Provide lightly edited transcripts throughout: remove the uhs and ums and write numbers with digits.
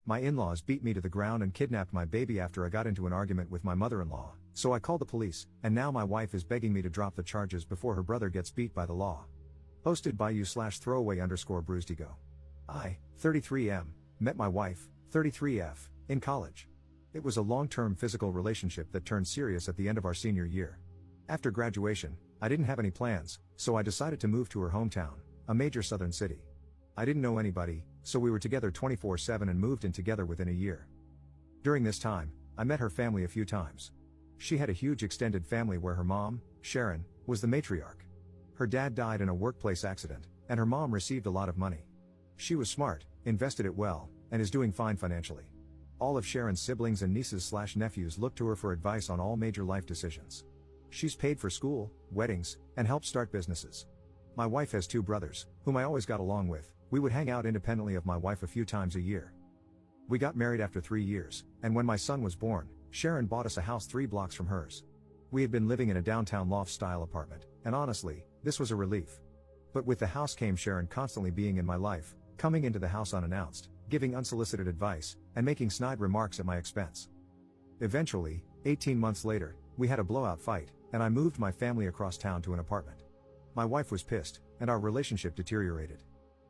My in-laws beat me to the ground and kidnapped my baby after I got into an argument with my mother-in-law, so I called the police, and now my wife is begging me to drop the charges before her brother gets beat by the law. Posted by you/throwaway_bruisedigo. I, 33M, met my wife, 33F, in college. It was a long-term physical relationship that turned serious at the end of our senior year. After graduation, I didn't have any plans, so I decided to move to her hometown, a major southern city. I didn't know anybody, so we were together 24/7 and moved in together within a year. During this time, I met her family a few times. She had a huge extended family where her mom, Sharon, was the matriarch. Her dad died in a workplace accident, and her mom received a lot of money. She was smart, invested it well, and is doing fine financially. All of Sharon's siblings and nieces/nephews look to her for advice on all major life decisions. She's paid for school, weddings, and helped start businesses. My wife has 2 brothers, whom I always got along with. We would hang out independently of my wife a few times a year. We got married after 3 years, and when my son was born, Sharon bought us a house 3 blocks from hers. We had been living in a downtown loft-style apartment, and honestly, this was a relief. But with the house came Sharon constantly being in my life, coming into the house unannounced, giving unsolicited advice, and making snide remarks at my expense. Eventually, 18 months later, we had a blowout fight, and I moved my family across town to an apartment. My wife was pissed, and our relationship deteriorated.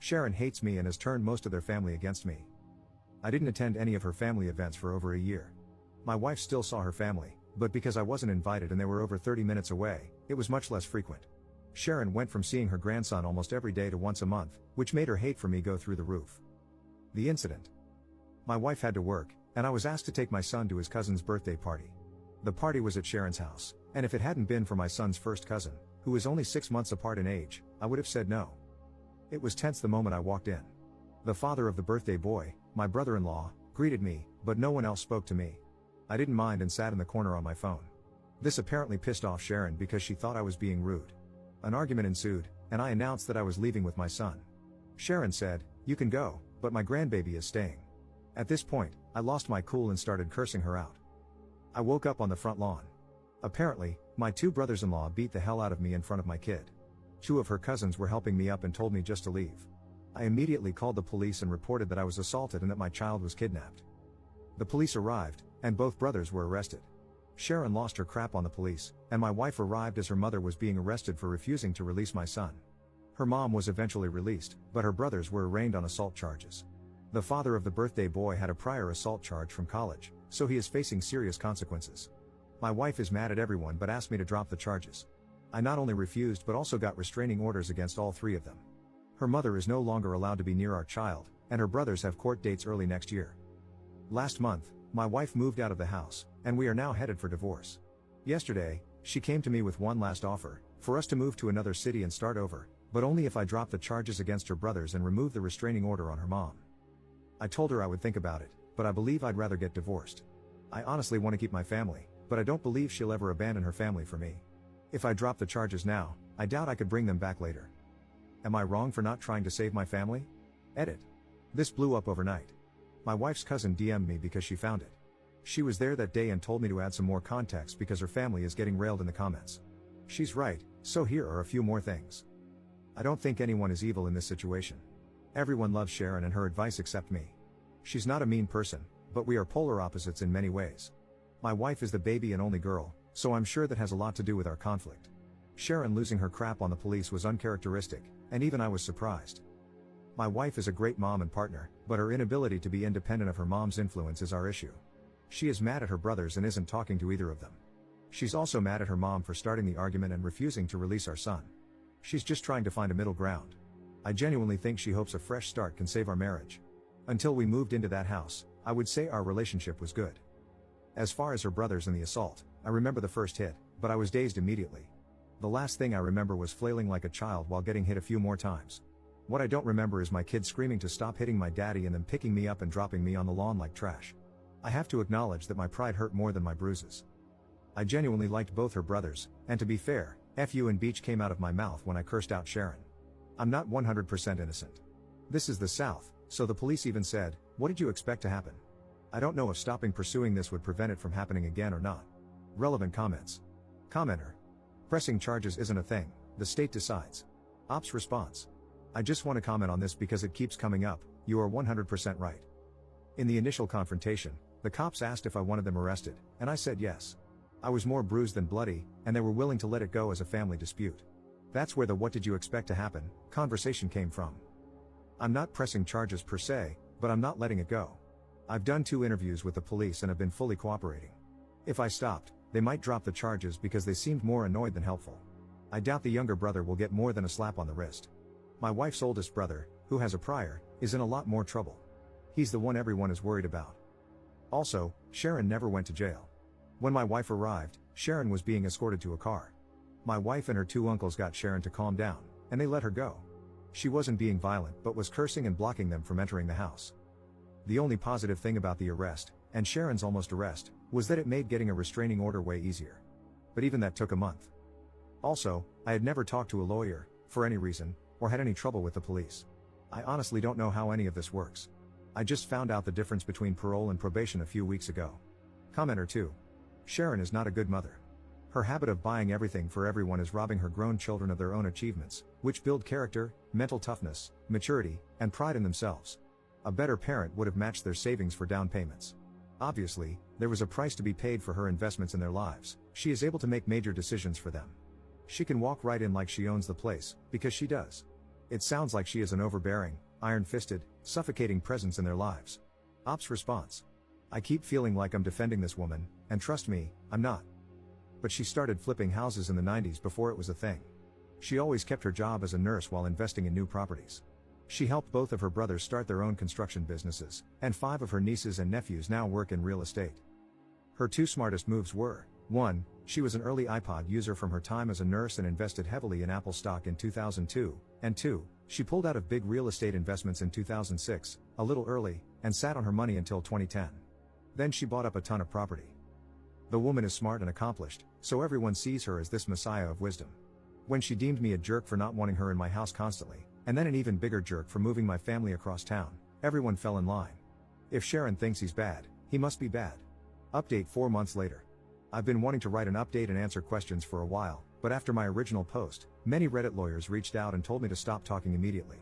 Sharon hates me and has turned most of their family against me. I didn't attend any of her family events for over a year. My wife still saw her family, but because I wasn't invited and they were over 30 minutes away, it was much less frequent. Sharon went from seeing her grandson almost every day to once a month, which made her hate for me go through the roof. The incident. My wife had to work, and I was asked to take my son to his cousin's birthday party. The party was at Sharon's house, and if it hadn't been for my son's first cousin, who was only 6 months apart in age, I would have said no. It was tense the moment I walked in. The father of the birthday boy, my brother-in-law, greeted me, but no one else spoke to me. I didn't mind and sat in the corner on my phone. This apparently pissed off Sharon because she thought I was being rude. An argument ensued, and I announced that I was leaving with my son. Sharon said, "You can go, but my grandbaby is staying." At this point, I lost my cool and started cursing her out. I woke up on the front lawn. Apparently, my 2 brothers-in-law beat the hell out of me in front of my kid. 2 of her cousins were helping me up and told me just to leave. I immediately called the police and reported that I was assaulted and that my child was kidnapped. The police arrived, and both brothers were arrested. Sharon lost her crap on the police, and my wife arrived as her mother was being arrested for refusing to release my son. Her mom was eventually released, but her brothers were arraigned on assault charges. The father of the birthday boy had a prior assault charge from college, so he is facing serious consequences. My wife is mad at everyone but asked me to drop the charges. I not only refused but also got restraining orders against all 3 of them. Her mother is no longer allowed to be near our child, and her brothers have court dates early next year. Last month, my wife moved out of the house, and we are now headed for divorce. Yesterday, she came to me with one last offer, for us to move to another city and start over, but only if I drop the charges against her brothers and remove the restraining order on her mom. I told her I would think about it, but I believe I'd rather get divorced. I honestly want to keep my family, but I don't believe she'll ever abandon her family for me. If I drop the charges now, I doubt I could bring them back later. Am I wrong for not trying to save my family? Edit. This blew up overnight. My wife's cousin DM'd me because she found it. She was there that day and told me to add some more context because her family is getting railed in the comments. She's right, so here are a few more things. I don't think anyone is evil in this situation. Everyone loves Sharon and her advice except me. She's not a mean person, but we are polar opposites in many ways. My wife is the baby and only girl, so I'm sure that has a lot to do with our conflict. Sharon losing her crap on the police was uncharacteristic, and even I was surprised. My wife is a great mom and partner, but her inability to be independent of her mom's influence is our issue. She is mad at her brothers and isn't talking to either of them. She's also mad at her mom for starting the argument and refusing to release our son. She's just trying to find a middle ground. I genuinely think she hopes a fresh start can save our marriage. Until we moved into that house, I would say our relationship was good. As far as her brothers and the assault, I remember the first hit, but I was dazed immediately. The last thing I remember was flailing like a child while getting hit a few more times. What I don't remember is my kid screaming to stop hitting my daddy and then picking me up and dropping me on the lawn like trash. I have to acknowledge that my pride hurt more than my bruises. I genuinely liked both her brothers, and to be fair, F you and Beach came out of my mouth when I cursed out Sharon. I'm not 100% innocent. This is the South, so the police even said, "What did you expect to happen?" I don't know if stopping pursuing this would prevent it from happening again or not. Relevant comments. Commenter. Pressing charges isn't a thing, the state decides. Ops response. I just want to comment on this because it keeps coming up, you are 100% right. In the initial confrontation, the cops asked if I wanted them arrested, and I said yes. I was more bruised than bloody, and they were willing to let it go as a family dispute. That's where the "what did you expect to happen" conversation came from. I'm not pressing charges per se, but I'm not letting it go. I've done 2 interviews with the police and have been fully cooperating. If I stopped, they might drop the charges because they seemed more annoyed than helpful. I doubt the younger brother will get more than a slap on the wrist. My wife's oldest brother, who has a prior, is in a lot more trouble. He's the one everyone is worried about. Also, Sharon never went to jail. When my wife arrived, Sharon was being escorted to a car. My wife and her 2 uncles got Sharon to calm down, and they let her go. She wasn't being violent but was cursing and blocking them from entering the house. The only positive thing about the arrest, and Sharon's almost arrest, was that it made getting a restraining order way easier. But even that took a month. Also, I had never talked to a lawyer, for any reason, or had any trouble with the police. I honestly don't know how any of this works. I just found out the difference between parole and probation a few weeks ago. Commenter 2. Sharon is not a good mother. Her habit of buying everything for everyone is robbing her grown children of their own achievements, which build character, mental toughness, maturity, and pride in themselves. A better parent would have matched their savings for down payments. Obviously, there was a price to be paid for her investments in their lives. She is able to make major decisions for them. She can walk right in like she owns the place, because she does. It sounds like she is an overbearing, iron-fisted, suffocating presence in their lives. Ops response. I keep feeling like I'm defending this woman, and trust me, I'm not. But she started flipping houses in the 90s before it was a thing. She always kept her job as a nurse while investing in new properties. She helped both of her brothers start their own construction businesses, and 5 of her nieces and nephews now work in real estate. Her 2 smartest moves were: 1, she was an early iPod user from her time as a nurse and invested heavily in Apple stock in 2002, and 2, she pulled out of big real estate investments in 2006, a little early, and sat on her money until 2010. Then she bought up a ton of property. The woman is smart and accomplished, so everyone sees her as this messiah of wisdom. When she deemed me a jerk for not wanting her in my house constantly, and then an even bigger jerk for moving my family across town, everyone fell in line. If Sharon thinks he's bad, he must be bad. Update 4 months later. I've been wanting to write an update and answer questions for a while, but after my original post, many Reddit lawyers reached out and told me to stop talking immediately.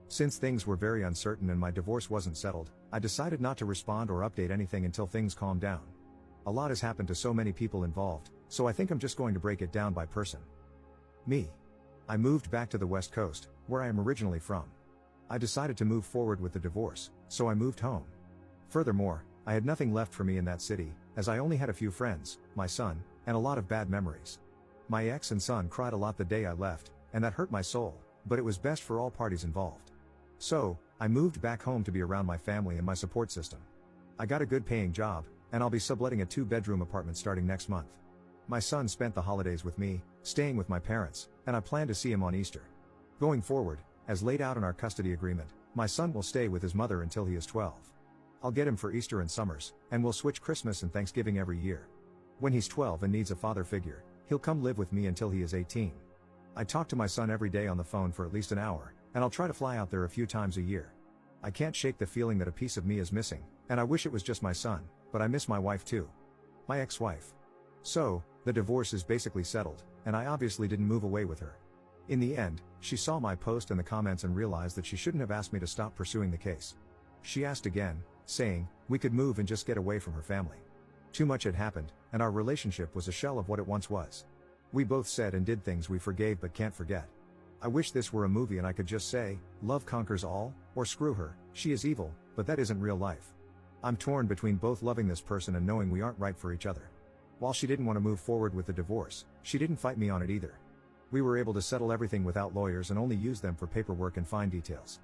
Since things were very uncertain and my divorce wasn't settled, I decided not to respond or update anything until things calmed down. A lot has happened to so many people involved, so I think I'm just going to break it down by person. Me. I moved back to the West Coast, where I am originally from. I decided to move forward with the divorce, so I moved home. Furthermore, I had nothing left for me in that city, as I only had a few friends, my son, and a lot of bad memories. My ex and son cried a lot the day I left, and that hurt my soul, but it was best for all parties involved. So, I moved back home to be around my family and my support system. I got a good paying job, and I'll be subletting a 2-bedroom apartment starting next month. My son spent the holidays with me, staying with my parents, and I plan to see him on Easter. Going forward, as laid out in our custody agreement, my son will stay with his mother until he is 12. I'll get him for Easter and summers, and we'll switch Christmas and Thanksgiving every year. When he's 12 and needs a father figure, he'll come live with me until he is 18. I talk to my son every day on the phone for at least an hour, and I'll try to fly out there a few times a year. I can't shake the feeling that a piece of me is missing, and I wish it was just my son, but I miss my wife too. My ex-wife. So, the divorce is basically settled, and I obviously didn't move away with her. In the end, she saw my post and the comments and realized that she shouldn't have asked me to stop pursuing the case. She asked again, saying we could move and just get away from her family. Too much had happened, and our relationship was a shell of what it once was. We both said and did things we forgave but can't forget. I wish this were a movie and I could just say, love conquers all, or screw her, she is evil, but that isn't real life. I'm torn between both loving this person and knowing we aren't right for each other. While she didn't want to move forward with the divorce, she didn't fight me on it either. We were able to settle everything without lawyers and only use them for paperwork and fine details.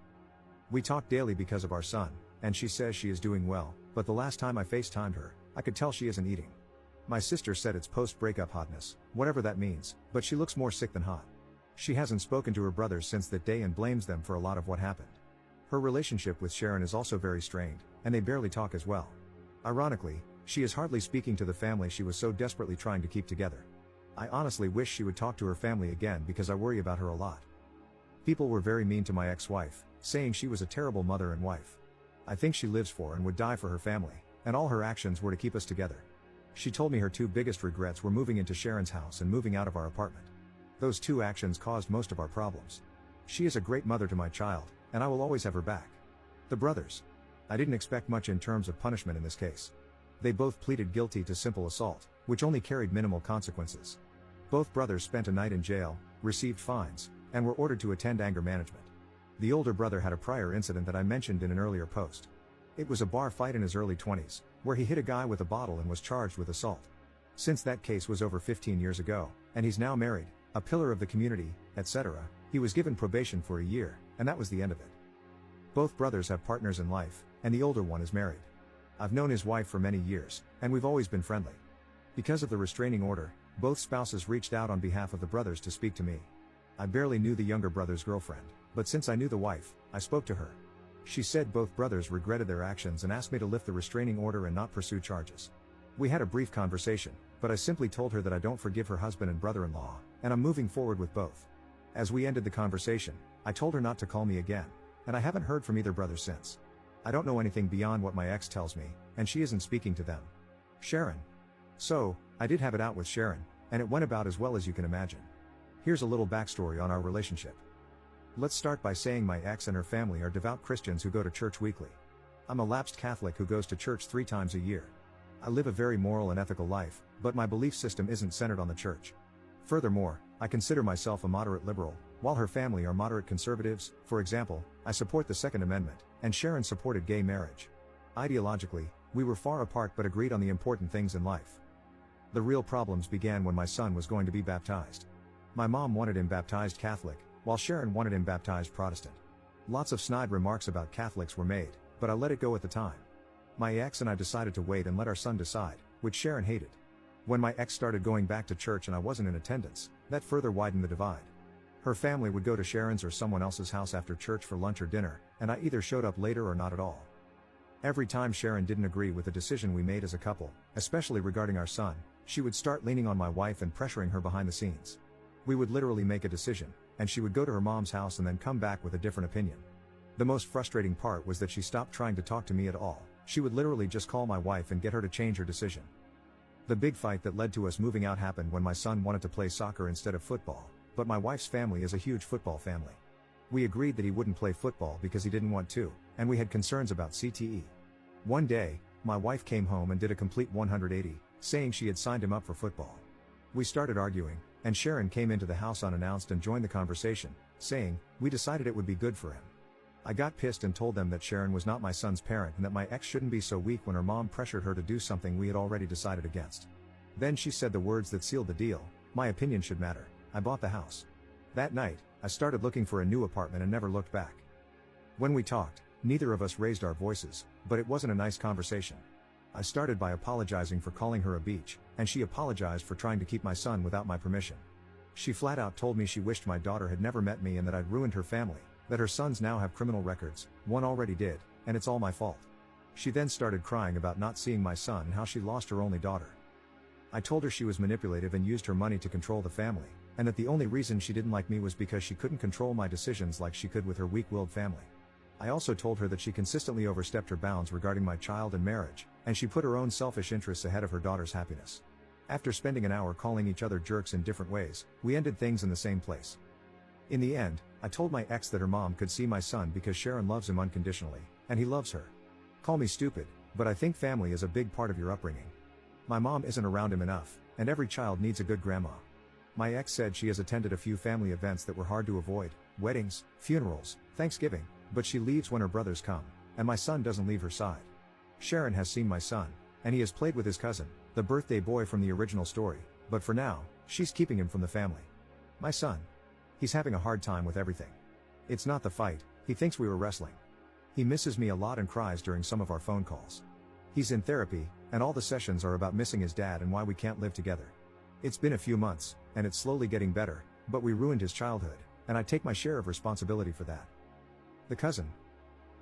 We talk daily because of our son, and she says she is doing well, but the last time I FaceTimed her, I could tell she isn't eating. My sister said it's post-breakup hotness, whatever that means, but she looks more sick than hot. She hasn't spoken to her brothers since that day and blames them for a lot of what happened. Her relationship with Sharon is also very strained, and they barely talk as well. Ironically, she is hardly speaking to the family she was so desperately trying to keep together. I honestly wish she would talk to her family again because I worry about her a lot. People were very mean to my ex-wife, saying she was a terrible mother and wife. I think she lives for and would die for her family, and all her actions were to keep us together. She told me her 2 biggest regrets were moving into Sharon's house and moving out of our apartment. Those 2 actions caused most of our problems. She is a great mother to my child, and I will always have her back. The brothers. I didn't expect much in terms of punishment in this case. They both pleaded guilty to simple assault, which only carried minimal consequences. Both brothers spent a night in jail, received fines, and were ordered to attend anger management. The older brother had a prior incident that I mentioned in an earlier post. It was a bar fight in his early 20s, where he hit a guy with a bottle and was charged with assault. Since that case was over 15 years ago, and he's now married, a pillar of the community, etc., he was given probation for a year, and that was the end of it. Both brothers have partners in life, and the older one is married. I've known his wife for many years, and we've always been friendly. Because of the restraining order, both spouses reached out on behalf of the brothers to speak to me. I barely knew the younger brother's girlfriend, but since I knew the wife, I spoke to her. She said both brothers regretted their actions and asked me to lift the restraining order and not pursue charges. We had a brief conversation, but I simply told her that I don't forgive her husband and brother-in-law, and I'm moving forward with both. As we ended the conversation, I told her not to call me again, and I haven't heard from either brother since. I don't know anything beyond what my ex tells me, and she isn't speaking to them. Sharon. So, I did have it out with Sharon, and it went about as well as you can imagine. Here's a little backstory on our relationship. Let's start by saying my ex and her family are devout Christians who go to church weekly. I'm a lapsed Catholic who goes to church 3 times a year. I live a very moral and ethical life, but my belief system isn't centered on the church. Furthermore, I consider myself a moderate liberal, while her family are moderate conservatives. For example, I support the Second Amendment, and Sharon supported gay marriage. Ideologically, we were far apart but agreed on the important things in life. The real problems began when my son was going to be baptized. My mom wanted him baptized Catholic, while Sharon wanted him baptized Protestant. Lots of snide remarks about Catholics were made, but I let it go at the time. My ex and I decided to wait and let our son decide, which Sharon hated. When my ex started going back to church and I wasn't in attendance, that further widened the divide. Her family would go to Sharon's or someone else's house after church for lunch or dinner, and I either showed up later or not at all. Every time Sharon didn't agree with the decision we made as a couple, especially regarding our son, she would start leaning on my wife and pressuring her behind the scenes. We would literally make a decision, and she would go to her mom's house and then come back with a different opinion. The most frustrating part was that she stopped trying to talk to me at all. She would literally just call my wife and get her to change her decision. The big fight that led to us moving out happened when my son wanted to play soccer instead of football, but my wife's family is a huge football family. We agreed that he wouldn't play football because he didn't want to, and we had concerns about CTE. One day, my wife came home and did a complete 180, saying she had signed him up for football. We started arguing, and Sharon came into the house unannounced and joined the conversation, saying, "We decided it would be good for him." I got pissed and told them that Sharon was not my son's parent and that my ex shouldn't be so weak when her mom pressured her to do something we had already decided against. Then she said the words that sealed the deal: "My opinion should matter." I bought the house. That night, I started looking for a new apartment and never looked back. When we talked, neither of us raised our voices, but it wasn't a nice conversation. I started by apologizing for calling her a bitch, and she apologized for trying to keep my son without my permission. She flat out told me she wished my daughter had never met me and that I'd ruined her family, that her sons now have criminal records, one already did, and it's all my fault. She then started crying about not seeing my son and how she lost her only daughter. I told her she was manipulative and used her money to control the family, and that the only reason she didn't like me was because she couldn't control my decisions like she could with her weak-willed family. I also told her that she consistently overstepped her bounds regarding my child and marriage, and she put her own selfish interests ahead of her daughter's happiness. After spending an hour calling each other jerks in different ways, we ended things in the same place. In the end, I told my ex that her mom could see my son because Sharon loves him unconditionally, and he loves her. Call me stupid, but I think family is a big part of your upbringing. My mom isn't around him enough, and every child needs a good grandma. My ex said she has attended a few family events that were hard to avoid: weddings, funerals, Thanksgiving, but she leaves when her brothers come, and my son doesn't leave her side. Sharon has seen my son, and he has played with his cousin, the birthday boy from the original story, but for now, she's keeping him from the family. My son. He's having a hard time with everything. It's not the fight, he thinks we were wrestling. He misses me a lot and cries during some of our phone calls. He's in therapy, and all the sessions are about missing his dad and why we can't live together. It's been a few months, and it's slowly getting better, but we ruined his childhood, and I take my share of responsibility for that. The cousin.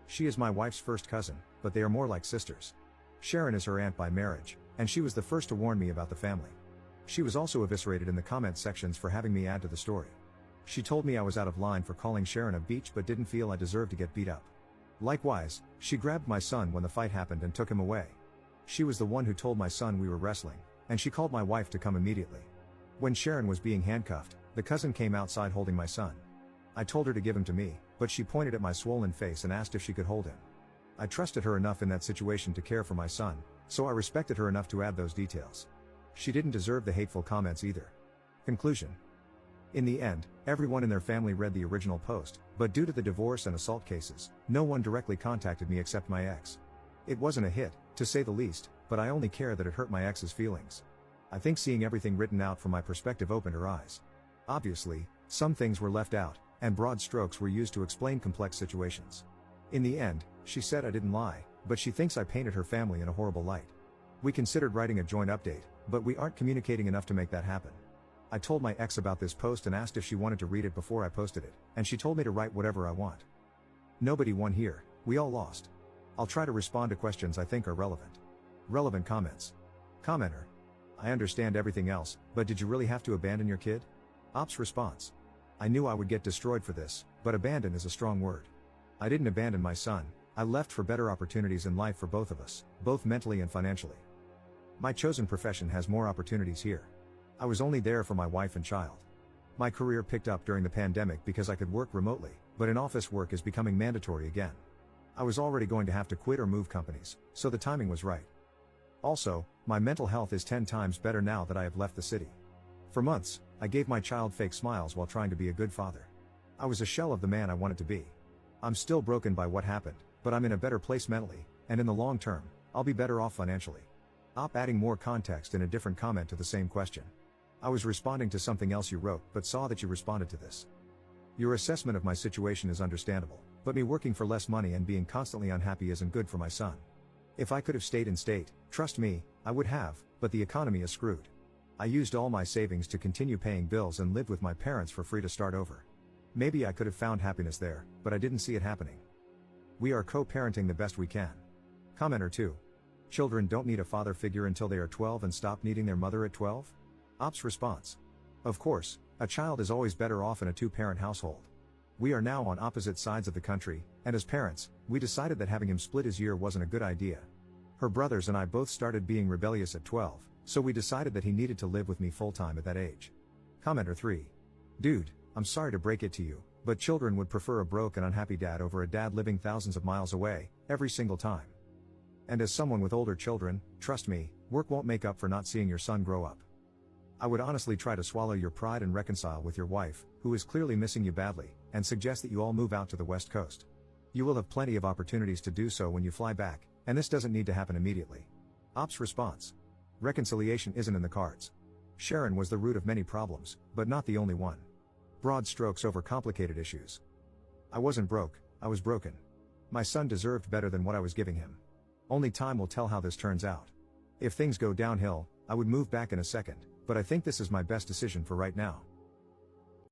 She is my wife's first cousin, but they are more like sisters. Sharon is her aunt by marriage, and she was the first to warn me about the family. She was also eviscerated in the comment sections for having me add to the story. She told me I was out of line for calling Sharon a bitch but didn't feel I deserved to get beat up. Likewise, she grabbed my son when the fight happened and took him away. She was the one who told my son we were wrestling, and she called my wife to come immediately. When Sharon was being handcuffed, the cousin came outside holding my son. I told her to give him to me, but she pointed at my swollen face and asked if she could hold him. I trusted her enough in that situation to care for my son, so I respected her enough to add those details. She didn't deserve the hateful comments either. Conclusion. In the end, everyone in their family read the original post, but due to the divorce and assault cases, no one directly contacted me except my ex. It wasn't a hit, to say the least, but I only care that it hurt my ex's feelings. I think seeing everything written out from my perspective opened her eyes. Obviously, some things were left out, and broad strokes were used to explain complex situations. In the end, she said I didn't lie, but she thinks I painted her family in a horrible light. We considered writing a joint update, but we aren't communicating enough to make that happen. I told my ex about this post and asked if she wanted to read it before I posted it, and she told me to write whatever I want. Nobody won here, we all lost. I'll try to respond to questions I think are relevant. Relevant comments. Commenter. I understand everything else, but did you really have to abandon your kid? Ops response. I knew I would get destroyed for this, but abandon is a strong word. I didn't abandon my son, I left for better opportunities in life for both of us, both mentally and financially. My chosen profession has more opportunities here. I was only there for my wife and child. My career picked up during the pandemic because I could work remotely, but in-office work is becoming mandatory again. I was already going to have to quit or move companies, so the timing was right. Also, my mental health is 10 times better now that I have left the city. For months, I gave my child fake smiles while trying to be a good father. I was a shell of the man I wanted to be. I'm still broken by what happened, but I'm in a better place mentally, and in the long term, I'll be better off financially. Adding more context in a different comment to the same question. I was responding to something else you wrote, but saw that you responded to this. Your assessment of my situation is understandable, but me working for less money and being constantly unhappy isn't good for my son. If I could have stayed in state, trust me, I would have, but the economy is screwed. I used all my savings to continue paying bills and lived with my parents for free to start over. Maybe I could have found happiness there, but I didn't see it happening. We are co-parenting the best we can. Commenter 2. Children don't need a father figure until they are 12 and stop needing their mother at 12? Ops response. Of course, a child is always better off in a two-parent household. We are now on opposite sides of the country, and as parents, we decided that having him split his year wasn't a good idea. Her brothers and I both started being rebellious at 12, so we decided that he needed to live with me full-time at that age. Commenter 3. Dude, I'm sorry to break it to you, but children would prefer a broke and unhappy dad over a dad living thousands of miles away, every single time. And as someone with older children, trust me, work won't make up for not seeing your son grow up. I would honestly try to swallow your pride and reconcile with your wife, who is clearly missing you badly, and suggest that you all move out to the West Coast. You will have plenty of opportunities to do so when you fly back, and this doesn't need to happen immediately. Ops response. Reconciliation isn't in the cards. Sharon was the root of many problems, but not the only one. Broad strokes over complicated issues. I wasn't broke, I was broken. My son deserved better than what I was giving him. Only time will tell how this turns out. If things go downhill, I would move back in a second, but I think this is my best decision for right now.